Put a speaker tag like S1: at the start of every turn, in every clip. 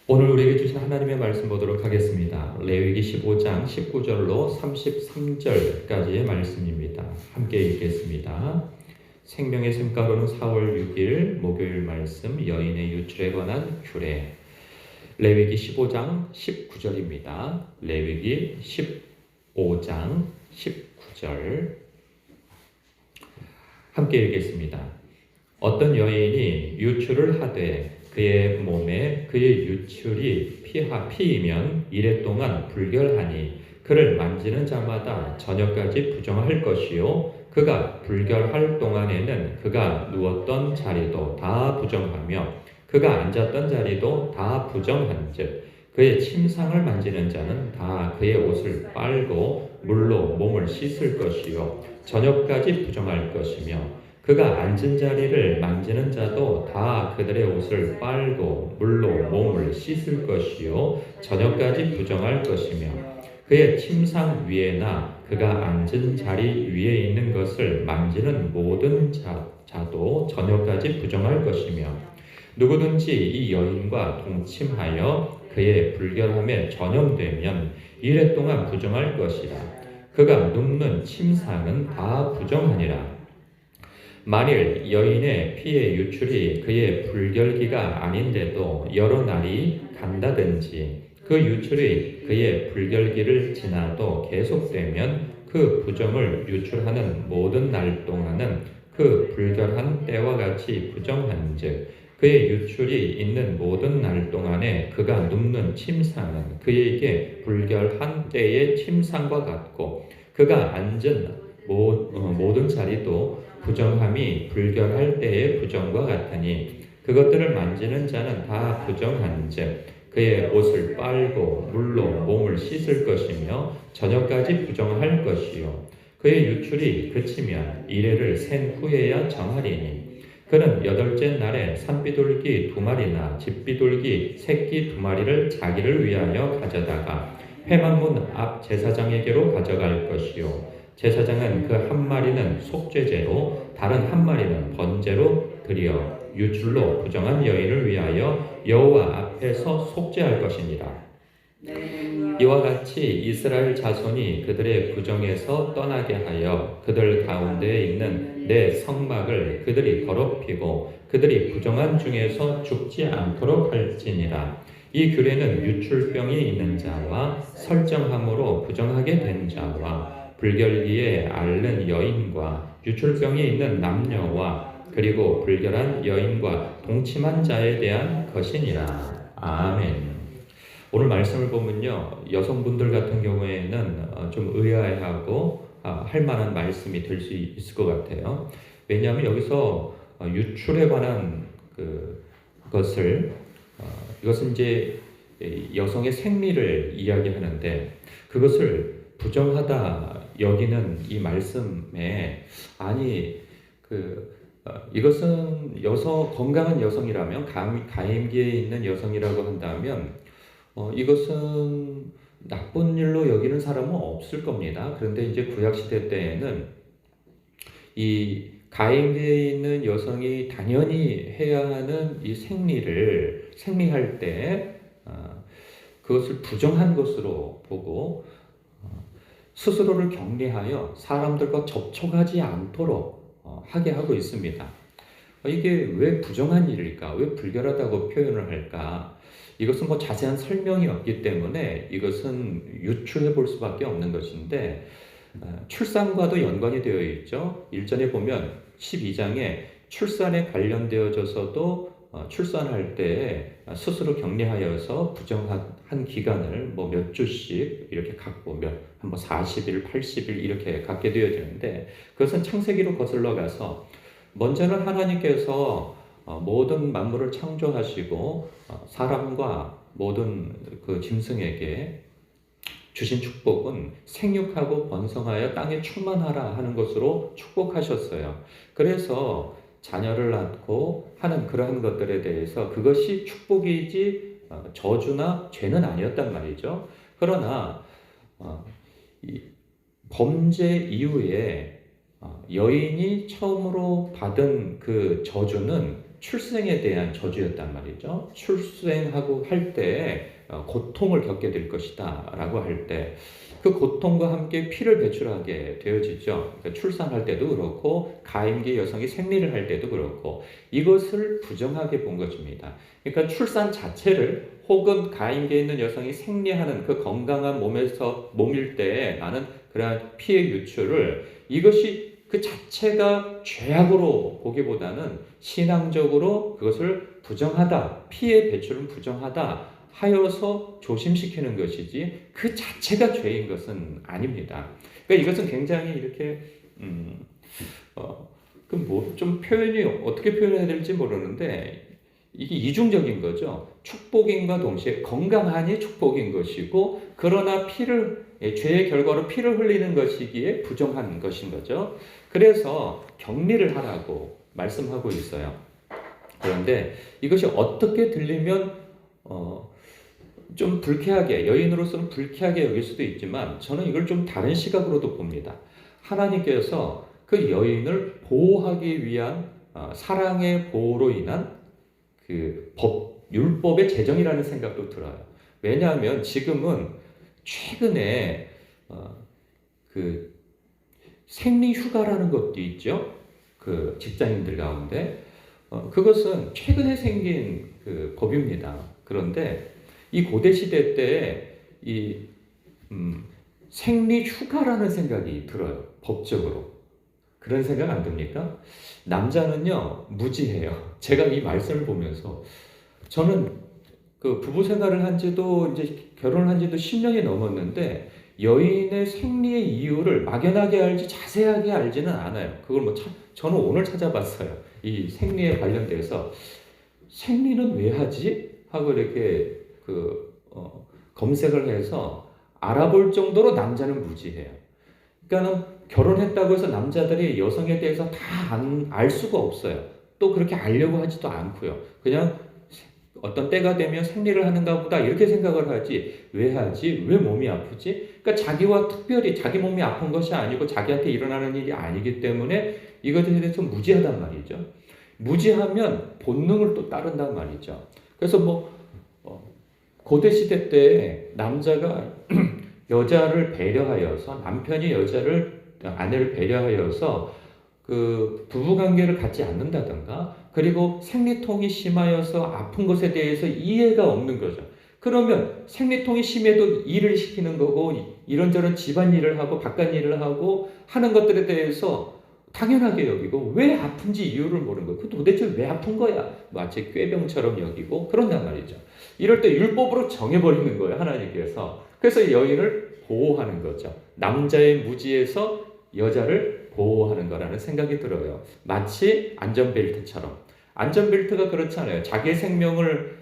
S1: 오늘 우리에게 주신 하나님의 말씀 보도록 하겠습니다. 레위기 15장 19절로 33절까지의 말씀입니다. 함께 읽겠습니다. 생명의 샘가루는 4월 6일 목요일 말씀 여인의 유출에 관한 규례. 레위기 15장 19절입니다. 레위기 15장 19절 함께 읽겠습니다. 어떤 여인이 유출을 하되 그의 몸에 그의 유출이 피이면 이래 동안 불결하니 그를 만지는 자마다 저녁까지 부정할 것이요 그가 불결할 동안에는 그가 누웠던 자리도 다 부정하며 그가 앉았던 자리도 다 부정한즉 그의 침상을 만지는 자는 다 그의 옷을 빨고 물로 몸을 씻을 것이요 저녁까지 부정할 것이며 그가 앉은 자리를 만지는 자도 다 그들의 옷을 빨고 물로 몸을 씻을 것이요 저녁까지 부정할 것이며 그의 침상 위에나 그가 앉은 자리 위에 있는 것을 만지는 모든 자도 저녁까지 부정할 것이며 누구든지 이 여인과 동침하여 그의 불결함에 전염되면 이래 동안 부정할 것이라. 그가 눕는 침상은 다 부정하니라. 만일 여인의 피의 유출이 그의 불결기가 아닌데도 여러 날이 간다든지 그 유출이 그의 불결기를 지나도 계속되면 그 부정을 유출하는 모든 날 동안은 그 불결한 때와 같이 부정한즉 그의 유출이 있는 모든 날 동안에 그가 눕는 침상은 그에게 불결한 때의 침상과 같고 그가 앉은 모든 자리도 부정함이 불결할 때의 부정과 같으니 그것들을 만지는 자는 다 부정한즉 그의 옷을 빨고 물로 몸을 씻을 것이며 저녁까지 부정할 것이요 그의 유출이 그치면 이래를 센 후에야 정하리니 그는 여덟째 날에 산비둘기 2마리나 집비둘기 새끼 2마리를 자기를 위하여 가져다가 회막문 앞 제사장에게로 가져갈 것이요 제사장은 그 한 마리는 속죄제로 다른 한 마리는 번제로 드려 유출로 부정한 여인을 위하여 여호와 앞에서 속죄할 것이니라. 이와 같이 이스라엘 자손이 그들의 부정에서 떠나게 하여 그들 가운데에 있는 내 성막을 그들이 더럽히고 그들이 부정한 중에서 죽지 않도록 할지니라. 이 규례는 유출병이 있는 자와 설정함으로 부정하게 된 자와 불결기에 앓는 여인과 유출병이 있는 남녀와 그리고 불결한 여인과 동침한 자에 대한 것이니라. 아멘. 오늘 말씀을 보면요, 여성분들 같은 경우에는 좀 의아해하고 할 만한 말씀이 될 수 있을 것 같아요. 왜냐하면 여기서 유출에 관한 것을 이것은 이제 여성의 생리를 이야기하는데 그것을 부정하다 여기는 이 말씀에 이것은 건강한 여성이라면 가임기에 있는 여성이라고 한다면 이것은 나쁜 일로 여기는 사람은 없을 겁니다. 그런데 이제 구약시대 때에는 이 가임기에 있는 여성이 당연히 해야 하는 이 생리할 때 그것을 부정한 것으로 보고 스스로를 격리하여 사람들과 접촉하지 않도록 하게 하고 있습니다. 이게 왜 부정한 일일까? 왜 불결하다고 표현을 할까? 이것은 자세한 설명이 없기 때문에 이것은 유추해 볼 수밖에 없는 것인데 출산과도 연관이 되어 있죠. 1절에 보면 12장에 출산에 관련되어져서도 출산할 때 스스로 격리하여서 부정한 기간을 몇 주씩 이렇게 갖고 한 40일, 80일 이렇게 갖게 되어지는데 그것은 창세기로 거슬러 가서 먼저는 하나님께서 모든 만물을 창조하시고 사람과 모든 그 짐승에게 주신 축복은 생육하고 번성하여 땅에 충만하라 하는 것으로 축복하셨어요. 그래서 자녀를 낳고 하는 그러한 것들에 대해서 그것이 축복이지 저주나 죄는 아니었단 말이죠. 그러나 이 범죄 이후에 여인이 처음으로 받은 그 저주는 출생에 대한 저주였단 말이죠. 출생하고 할 때 고통을 겪게 될 것이다 라고 할 때 그 고통과 함께 피를 배출하게 되어지죠. 그러니까 출산할 때도 그렇고 가임기 여성이 생리를 할 때도 그렇고 이것을 부정하게 본 것입니다. 그러니까 출산 자체를 혹은 가임기에 있는 여성이 생리하는 그 건강한 몸일 때 나는 그러한 피의 유출을 이것이 그 자체가 죄악으로 보기보다는 신앙적으로 그것을 부정하다, 피의 배출은 부정하다 하여서 조심시키는 것이지 그 자체가 죄인 것은 아닙니다. 그러니까 이것은 굉장히 이렇게 좀 표현이 어떻게 표현해야 될지 모르는데 이게 이중적인 거죠. 축복인과 동시에 건강하니 축복인 것이고 그러나 죄의 결과로 피를 흘리는 것이기에 부정한 것인 거죠. 그래서 격리를 하라고 말씀하고 있어요. 그런데 이것이 어떻게 들리면 좀 불쾌하게, 여인으로서는 불쾌하게 여길 수도 있지만 저는 이걸 좀 다른 시각으로도 봅니다. 하나님께서 그 여인을 보호하기 위한 사랑의 보호로 인한 그 율법의 제정이라는 생각도 들어요. 왜냐하면 지금은 최근에 그 생리휴가라는 것도 있죠. 그 직장인들 가운데 그것은 최근에 생긴 그 법입니다. 그런데 이 고대 시대 때 이 생리휴가라는 생각이 들어요. 법적으로. 그런 생각 안 듭니까? 남자는요 무지해요. 제가 이 말씀을 보면서 저는 그 부부 생활을 한 지도 이제 결혼을 한 지도 10년이 넘었는데 여인의 생리의 이유를 막연하게 알지 자세하게 알지는 않아요. 그걸 저는 오늘 찾아봤어요. 이 생리에 관련돼서 생리는 왜 하지? 하고 이렇게 검색을 해서 알아볼 정도로 남자는 무지해요. 그러니까는 결혼했다고 해서 남자들이 여성에 대해서 다 알 수가 없어요. 또 그렇게 알려고 하지도 않고요. 그냥 어떤 때가 되면 생리를 하는가 보다 이렇게 생각을 하지. 왜 하지? 왜 몸이 아프지? 그러니까 자기와 특별히 자기 몸이 아픈 것이 아니고 자기한테 일어나는 일이 아니기 때문에 이것에 대해서 무지하단 말이죠. 무지하면 본능을 또 따른단 말이죠. 그래서 고대 시대 때 남자가 여자를 배려하여서 남편이 아내를 배려하여서 그 부부관계를 갖지 않는다든가 그리고 생리통이 심하여서 아픈 것에 대해서 이해가 없는 거죠. 그러면 생리통이 심해도 일을 시키는 거고 이런저런 집안일을 하고 바깥일을 하고 하는 것들에 대해서 당연하게 여기고 왜 아픈지 이유를 모르는 거예요. 그 도대체 왜 아픈 거야? 마치 꾀병처럼 여기고 그런단 말이죠. 이럴 때 율법으로 정해버리는 거예요. 하나님께서. 그래서 여인을 보호하는 거죠. 남자의 무지에서 여자를 보호하는 거라는 생각이 들어요. 마치 안전벨트처럼. 안전벨트가 그렇잖아요. 자기의 생명을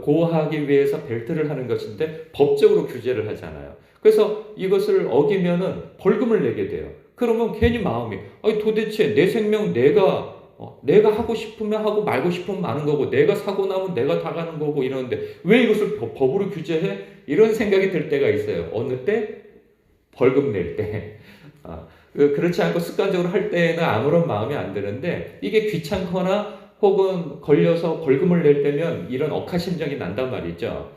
S1: 보호하기 위해서 벨트를 하는 것인데 법적으로 규제를 하잖아요. 그래서 이것을 어기면은 벌금을 내게 돼요. 그러면 괜히 마음이 도대체 내 생명 내가 하고 싶으면 하고 말고 싶으면 마는 거고 내가 사고 나면 내가 다 가는 거고 이러는데 왜 이것을 법으로 규제해? 이런 생각이 들 때가 있어요. 어느 때? 벌금 낼 때. 그렇지 않고 습관적으로 할 때는 아무런 마음이 안 드는데 이게 귀찮거나 혹은 걸려서 벌금을 낼 때면 이런 억하심정이 난단 말이죠.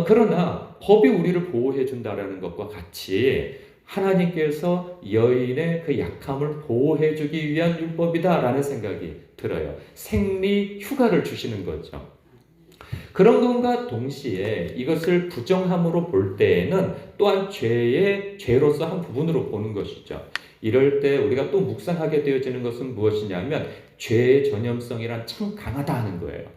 S1: 그러나 법이 우리를 보호해 준다라는 것과 같이 하나님께서 여인의 그 약함을 보호해 주기 위한 율법이다라는 생각이 들어요. 생리 휴가를 주시는 거죠. 그런 것과 동시에 이것을 부정함으로 볼 때에는 또한 죄로서 한 부분으로 보는 것이죠. 이럴 때 우리가 또 묵상하게 되어지는 것은 무엇이냐면 죄의 전염성이란 참 강하다 하는 거예요.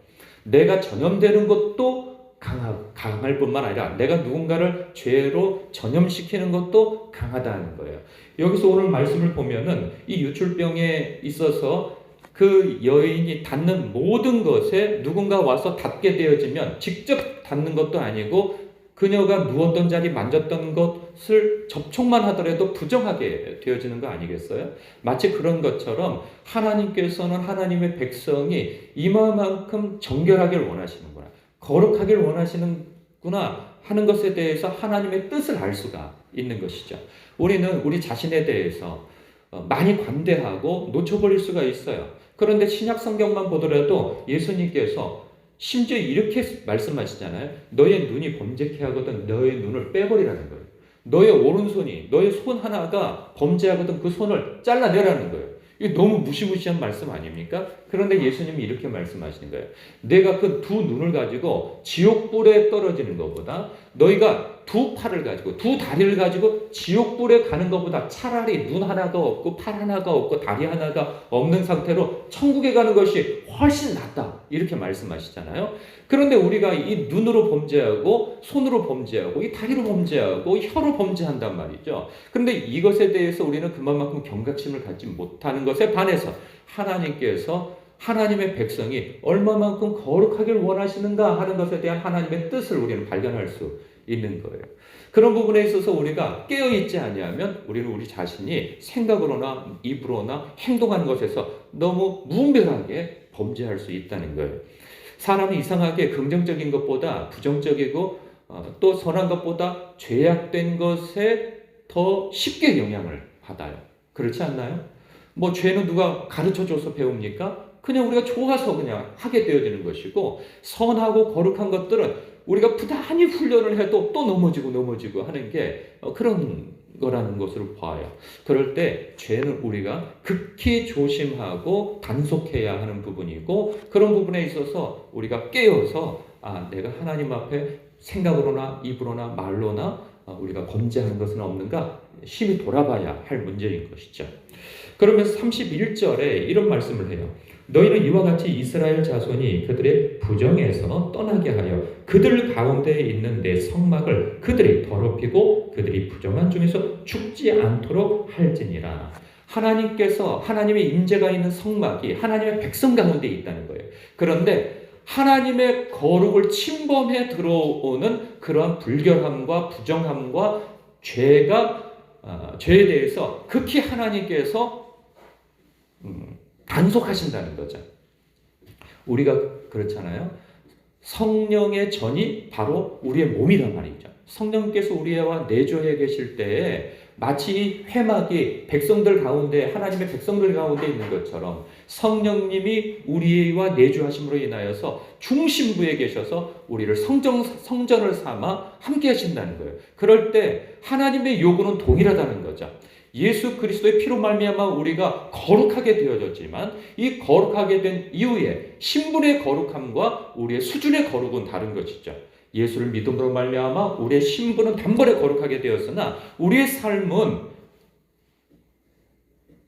S1: 내가 전염되는 것도 강할 뿐만 아니라 내가 누군가를 죄로 전염시키는 것도 강하다는 거예요. 여기서 오늘 말씀을 보면은 이 유출병에 있어서 그 여인이 닿는 모든 것에 누군가 와서 닿게 되어지면 직접 닿는 것도 아니고 그녀가 누웠던 자리 만졌던 것을 접촉만 하더라도 부정하게 되어지는 거 아니겠어요? 마치 그런 것처럼 하나님께서는 하나님의 백성이 이만큼 정결하길 원하시는구나. 거룩하길 원하시는구나 하는 것에 대해서 하나님의 뜻을 알 수가 있는 것이죠. 우리는 우리 자신에 대해서 많이 관대하고 놓쳐버릴 수가 있어요. 그런데 신약 성경만 보더라도 예수님께서 심지어 이렇게 말씀하시잖아요. 너의 눈이 범죄케 하거든 너의 눈을 빼버리라는 거예요. 너의 오른손이 너의 손 하나가 범죄하거든 그 손을 잘라내라는 거예요. 이게 너무 무시무시한 말씀 아닙니까? 그런데 예수님이 이렇게 말씀하시는 거예요. 내가 그 두 눈을 가지고 지옥불에 떨어지는 것보다 너희가 두 팔을 가지고 두 다리를 가지고 지옥불에 가는 것보다 차라리 눈 하나가 없고 팔 하나가 없고 다리 하나가 없는 상태로 천국에 가는 것이 훨씬 낫다. 이렇게 말씀하시잖아요. 그런데 우리가 이 눈으로 범죄하고 손으로 범죄하고 이 다리로 범죄하고 혀로 범죄한단 말이죠. 그런데 이것에 대해서 우리는 그만큼 경각심을 갖지 못하는 것에 반해서 하나님께서 하나님의 백성이 얼마만큼 거룩하길 원하시는가 하는 것에 대한 하나님의 뜻을 우리는 발견할 수 있는 거예요. 그런 부분에 있어서 우리가 깨어있지 아니하면 우리는 우리 자신이 생각으로나 입으로나 행동하는 것에서 너무 무분별하게 범죄할 수 있다는 거예요. 사람이 이상하게 긍정적인 것보다 부정적이고 또 선한 것보다 죄악된 것에 더 쉽게 영향을 받아요. 그렇지 않나요? 뭐 죄는 누가 가르쳐줘서 배웁니까? 그냥 우리가 좋아서 그냥 하게 되어지는 것이고 선하고 거룩한 것들은 우리가 부단히 훈련을 해도 또 넘어지고 하는 게 그런 거라는 것을 봐요. 그럴 때 죄는 우리가 극히 조심하고 단속해야 하는 부분이고 그런 부분에 있어서 우리가 깨어서 내가 하나님 앞에 생각으로나 입으로나 말로나 우리가 범죄하는 것은 없는가 심히 돌아봐야 할 문제인 것이죠. 그러면서 31절에 이런 말씀을 해요. 너희는 이와 같이 이스라엘 자손이 그들의 부정에서 떠나게 하여 그들 가운데 있는 내 성막을 그들이 더럽히고 그들이 부정한 중에서 죽지 않도록 할지니라. 하나님께서 하나님의 임재가 있는 성막이 하나님의 백성 가운데 있다는 거예요. 그런데 하나님의 거룩을 침범해 들어오는 그러한 불결함과 부정함과 죄에 대해서 극히 하나님께서 단속하신다는 거죠. 우리가 그렇잖아요. 성령의 전이 바로 우리의 몸이란 말이죠. 성령께서 우리와 내주해 계실 때에 마치 회막이 백성들 가운데 하나님의 백성들 가운데 있는 것처럼 성령님이 우리와 내주하심으로 인하여서 중심부에 계셔서 우리를 성전을 삼아 함께 하신다는 거예요. 그럴 때 하나님의 요구는 동일하다는 거죠. 예수 그리스도의 피로 말미암아 우리가 거룩하게 되어졌지만 이 거룩하게 된 이후에 신분의 거룩함과 우리의 수준의 거룩은 다른 것이죠. 예수를 믿음으로 말미암아 우리의 신분은 단번에 거룩하게 되었으나 우리의 삶은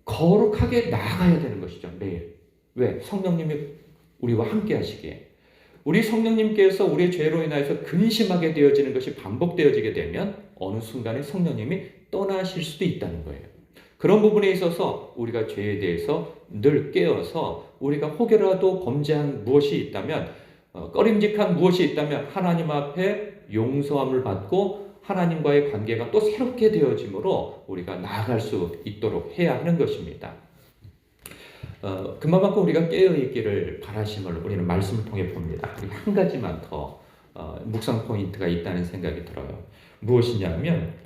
S1: 거룩하게 나아가야 되는 것이죠. 매일. 왜? 성령님이 우리와 함께 하시기에. 우리 성령님께서 우리의 죄로 인하여서 근심하게 되어지는 것이 반복되어지게 되면 어느 순간에 성령님이 떠나실 수도 있다는 거예요. 그런 부분에 있어서 우리가 죄에 대해서 늘 깨어서 우리가 혹여라도 범죄한 무엇이 있다면 꺼림직한 무엇이 있다면 하나님 앞에 용서함을 받고 하나님과의 관계가 또 새롭게 되어짐으로 우리가 나아갈 수 있도록 해야 하는 것입니다. 그만큼 우리가 깨어있기를 바라심을 우리는 말씀을 통해 봅니다. 한 가지만 더 묵상 포인트가 있다는 생각이 들어요. 무엇이냐면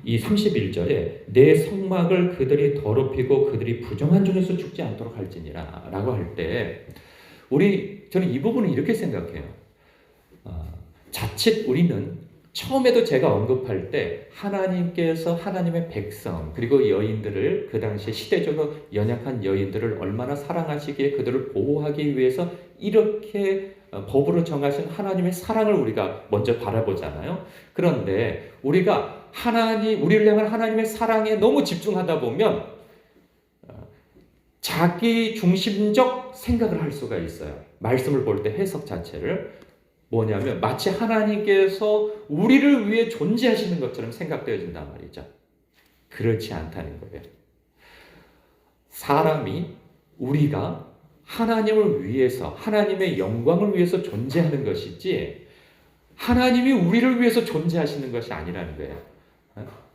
S1: 이 31절에 내 성막을 그들이 더럽히고 그들이 부정한 중에서 죽지 않도록 할지니라 라고 할 때 저는 이 부분을 이렇게 생각해요. 자칫 우리는 처음에도 제가 언급할 때 하나님께서 하나님의 백성 그리고 여인들을 그 당시에 시대적으로 연약한 여인들을 얼마나 사랑하시기에 그들을 보호하기 위해서 이렇게 법으로 정하신 하나님의 사랑을 우리가 먼저 바라보잖아요. 그런데 우리가 우리를 향한 하나님의 사랑에 너무 집중하다 보면 자기 중심적 생각을 할 수가 있어요. 말씀을 볼 때 해석 자체를 뭐냐면 마치 하나님께서 우리를 위해 존재하시는 것처럼 생각되어진단 말이죠. 그렇지 않다는 거예요. 우리가 하나님을 위해서 하나님의 영광을 위해서 존재하는 것이지 하나님이 우리를 위해서 존재하시는 것이 아니라는 거예요.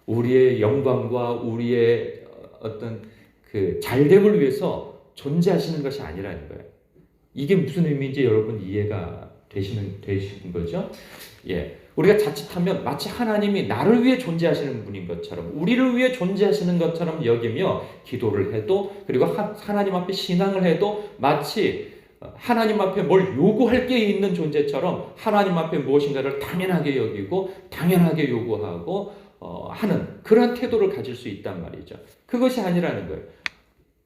S1: 우리의 영광과 우리의 어떤 그 잘됨을 위해서 존재하시는 것이 아니라는 거예요. 이게 무슨 의미인지 여러분 이해가 되시는 거죠. 예, 우리가 자칫하면 마치 하나님이 나를 위해 존재하시는 분인 것처럼, 우리를 위해 존재하시는 것처럼 여기며 기도를 해도, 그리고 하나님 앞에 신앙을 해도 마치 하나님 앞에 뭘 요구할 게 있는 존재처럼 하나님 앞에 무엇인가를 당연하게 여기고 당연하게 요구하고 하는 그런 태도를 가질 수 있단 말이죠. 그것이 아니라는 거예요.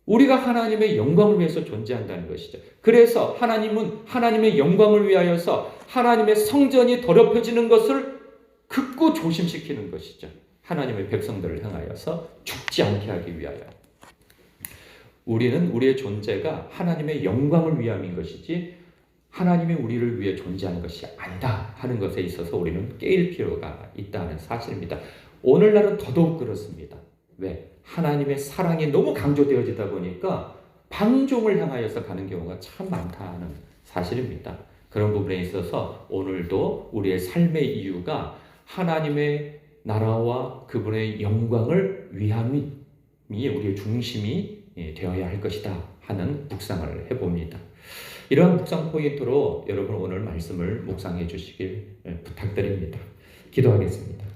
S1: 우리가 하나님의 영광을 위해서 존재한다는 것이죠. 그래서 하나님은 하나님의 영광을 위하여서 하나님의 성전이 더럽혀지는 것을 극구 조심시키는 것이죠. 하나님의 백성들을 향하여서 죽지 않게 하기 위하여. 우리는 우리의 존재가 하나님의 영광을 위함인 것이지 하나님이 우리를 위해 존재하는 것이 아니다 하는 것에 있어서 우리는 깨일 필요가 있다는 사실입니다. 오늘날은 더더욱 그렇습니다. 왜? 하나님의 사랑이 너무 강조되어지다 보니까 방종을 향하여서 가는 경우가 참 많다는 사실입니다. 그런 부분에 있어서 오늘도 우리의 삶의 이유가 하나님의 나라와 그분의 영광을 위함이 우리의 중심이 되어야 할 것이다 하는 묵상을 해봅니다. 이러한 묵상 포인트로 여러분 오늘 말씀을 묵상해 주시길 부탁드립니다. 기도하겠습니다.